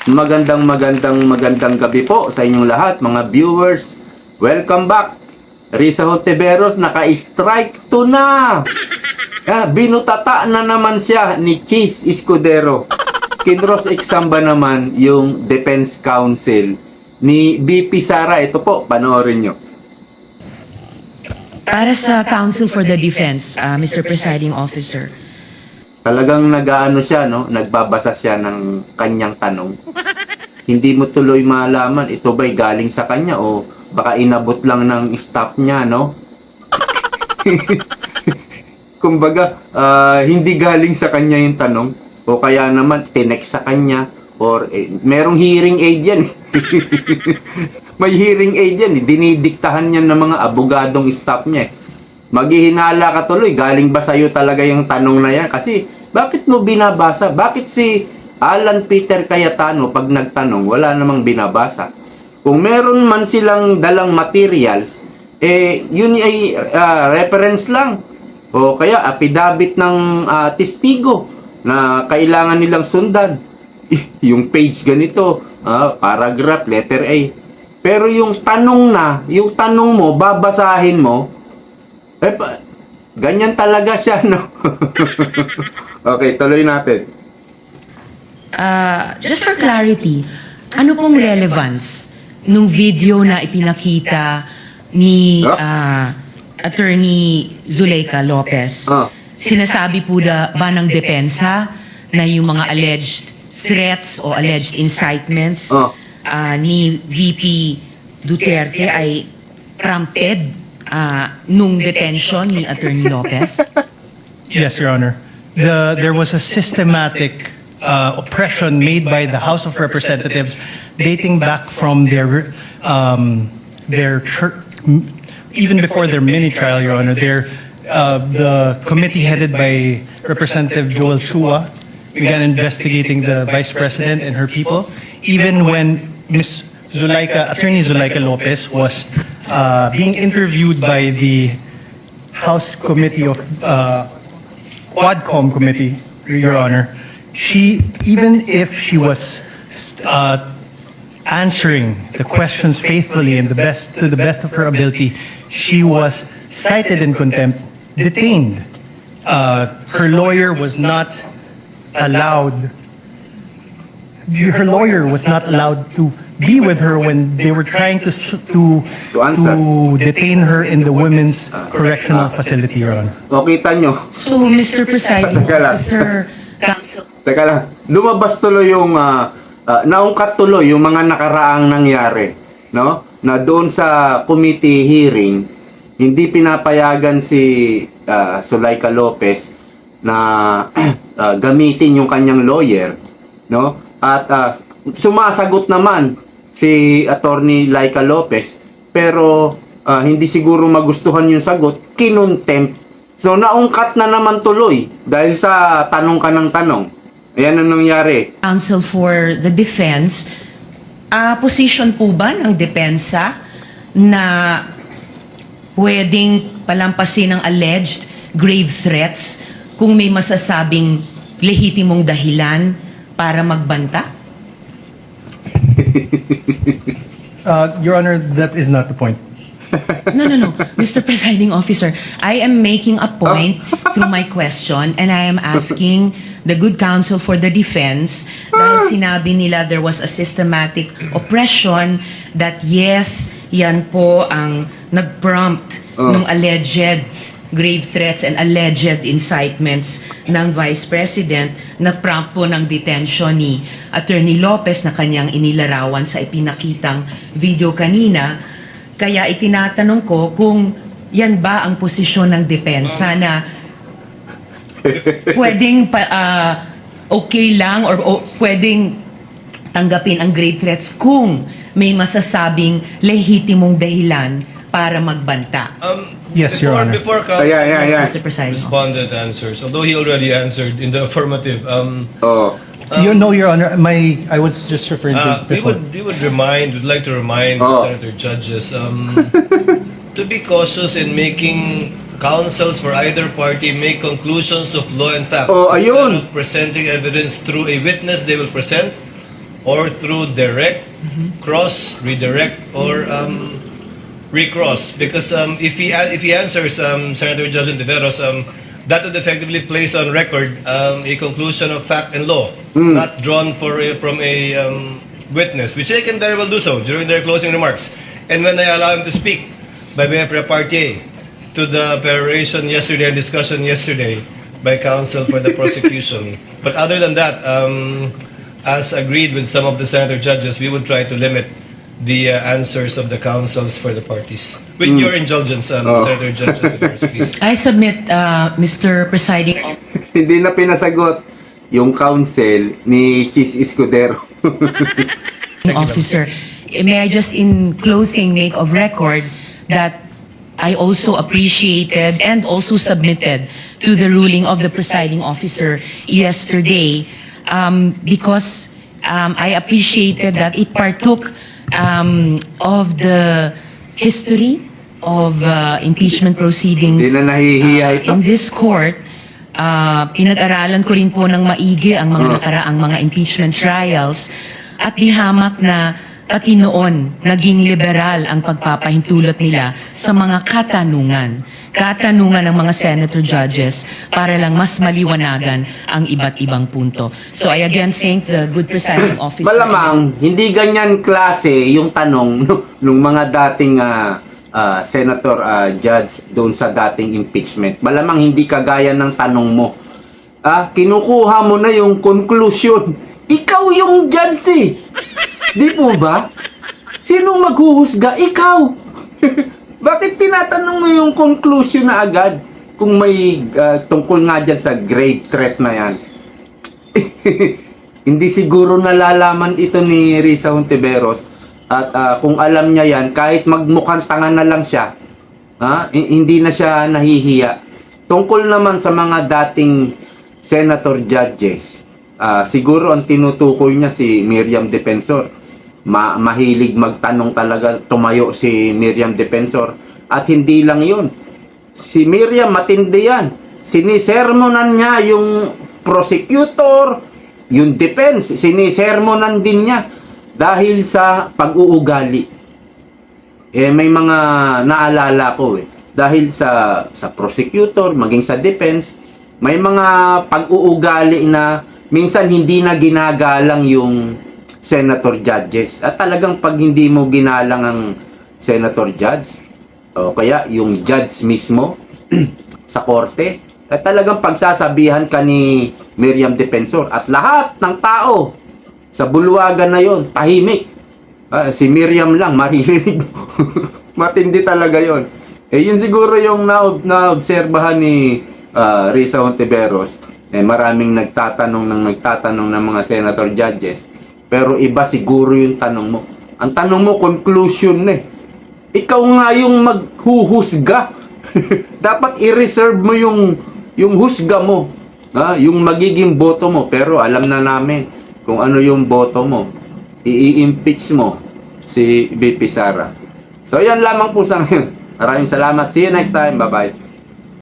Magandang gabi po sa inyong lahat, mga viewers. Welcome back. Risa Hontiveros, naka-strike 2 na. Binutata na naman siya ni Cheese Escudero. Kinross exam ba naman yung Defense Counsel ni BP Sara? Ito po, panoorin nyo. Para sa Counsel for the Defense, Mr. Presiding Officer. Talagang nag-aano siya, no? Nagbabasa siya ng kanyang tanong. Hindi mo tuloy malaman ito ba'y galing sa kanya o baka inabot lang ng staff niya, no? Kumbaga, hindi galing sa kanya yung tanong o kaya naman tinext sa kanya or merong hearing aid yan. May hearing aid yan. Dinidiktahan yan ng mga abogadong staff niya. Maghihinala ka tuloy, galing ba sa'yo talaga yung tanong na yan? Kasi, bakit mo binabasa? Bakit si Alan Peter Cayetano, pag nagtanong, wala namang binabasa? Kung meron man silang dalang materials, yun ay reference lang. O kaya, affidavit ng testigo na kailangan nilang sundan. Yung page ganito, paragraph, letter A. Pero yung tanong mo, babasahin mo, ganyan talaga siya, no? Okay, tuloy natin. Just for clarity, ano pong relevance nung video na ipinakita ni Attorney Zuleika Lopez? Sinasabi po ba ng depensa na yung mga alleged threats o alleged incitements ni VP Duterte ay prompted nung detention ni Attorney Lopez? Yes, Your Honor. There was a systematic oppression made by the House of Representatives dating back from their even before their mini trial, Your Honor. The committee headed by Representative Joel Chua began investigating the Vice President and her people, even when Attorney Zuleika Lopez was being interviewed by the House Committee of Quadcom Committee, Your Honor. Even if she was answering the questions faithfully and to the best of her ability, she was cited in contempt, detained. Her lawyer was not allowed. Her lawyer was not allowed to be with her when they were trying to detain her in the women's correctional facility, Your Honor. O, kita nyo. So, Mr. Presiding Officer, Teka lang, lumabas tuloy yung, naungkat tuloy yung mga nakaraang nangyari, no? Na doon sa committee hearing, hindi pinapayagan si Zuleika Lopez na gamitin yung kanyang lawyer, no? At sumasagot naman si Attorney Laika Lopez, pero hindi siguro magustuhan yung sagot, kinontempt. So naungkat na naman tuloy dahil sa tanong ka ng tanong. Ayan ang nangyari. Counsel for the Defense, position po ba ng depensa na pwedeng palampasin ng alleged grave threats kung may masasabing lehitimong dahilan para magbanta? Your Honor, that is not the point. No. Mr. Presiding Officer, I am making a point through my question and I am asking the good counsel for the defense dahil sinabi nila there was a systematic oppression that yes, yan po ang nag-prompt ng alleged grave threats and alleged incitements ng Vice President, nag-prompt po ng detention ni Attorney Lopez na kanyang inilarawan sa ipinakitang video kanina. Kaya itinatanong ko kung yan ba ang posisyon ng depensa na pwedeng okay lang or pwedeng tanggapin ang grave threats kung may masasabing lehitimong dahilan para magbanta. Yes, Your Honor. Before Counsel Mr. Presiding responded answers, although he already answered in the affirmative, Your Honor, I was just referring to before. we'd like to remind Senator judges to be cautious in making counsels for either party make conclusions of law and fact. Ayun. Instead of presenting evidence through a witness they will present or through direct, cross, redirect, or recross. Because if he answers Senator Judge Ontiveros, that would effectively place on record a conclusion of fact and law, not drawn from a witness, which they can very well do so during their closing remarks. And when I allow him to speak by way of repartee to the peroration yesterday and discussion yesterday by counsel for the prosecution. But other than that, as agreed with some of the senator judges, we would try to limit the answers of the counsels for the parties. With your indulgence, Senator Judge Ontiveros, please. I submit, Mr. Presiding Hindi na pinasagot yung counsel ni Chis Escudero. Officer. May I just in closing make of record that I also appreciated and also submitted to the ruling of the presiding officer yesterday because I appreciated that it partook of the history of impeachment proceedings Hindi na nahihiya ito. in this court. Pinag-aralan ko rin po ng maigi ang mga nakaraang mga impeachment trials at di hamak na pati noon naging liberal ang pagpapahintulot nila sa mga katanungan ng mga senator judges para lang mas maliwanagan ang iba't ibang punto. So I again thank the good presiding officer. Malamang, hindi ganyan klase yung tanong nung mga dating senator judge doon sa dating impeachment. Malamang hindi kagaya ng tanong mo. Kinukuha mo na yung conclusion. Ikaw yung judge eh. Di po ba? Sinong maghuhusga? Ikaw. Bakit tinatanong mo yung conclusion na agad kung may tungkol nga dyan sa grave threat na yan? Hindi siguro nalalaman ito ni Risa Hontiveros at kung alam niya yan, kahit magmukhang tanga na lang siya, hindi na siya nahihiya. Tungkol naman sa mga dating senator judges, siguro ang tinutukoy niya si Miriam Defensor. Mahilig magtanong talaga, tumayo si Miriam Defensor. At hindi lang yun. Si Miriam, matindi yan. Sinisermonan niya yung prosecutor, yung defense, sinisermonan din niya dahil sa pag-uugali. May mga naalala ko dahil sa prosecutor, maging sa defense, may mga pag-uugali na minsan hindi na ginagalang yung senator judges. At talagang pag hindi mo ginalang ang senator judge, o kaya yung judge mismo sa korte, at talagang pagsasabihan ka ni Miriam Defensor at lahat ng tao sa bulwagan na yon tahimik. Si Miriam lang maririnig. Matindi talaga yon. Yun siguro yung naobserbahan ni Risa Hontiveros. Maraming nagtatanong ng mga senator judges. Pero iba siguro yung tanong mo. Ang tanong mo, conclusion Ikaw nga yung maghuhusga. Dapat i-reserve mo yung husga mo. Yung magiging boto mo. Pero alam na namin kung ano yung boto mo. I-impeach mo si VP Sara. So yan lamang po sa ngayon. Maraming salamat. See you next time. Bye-bye.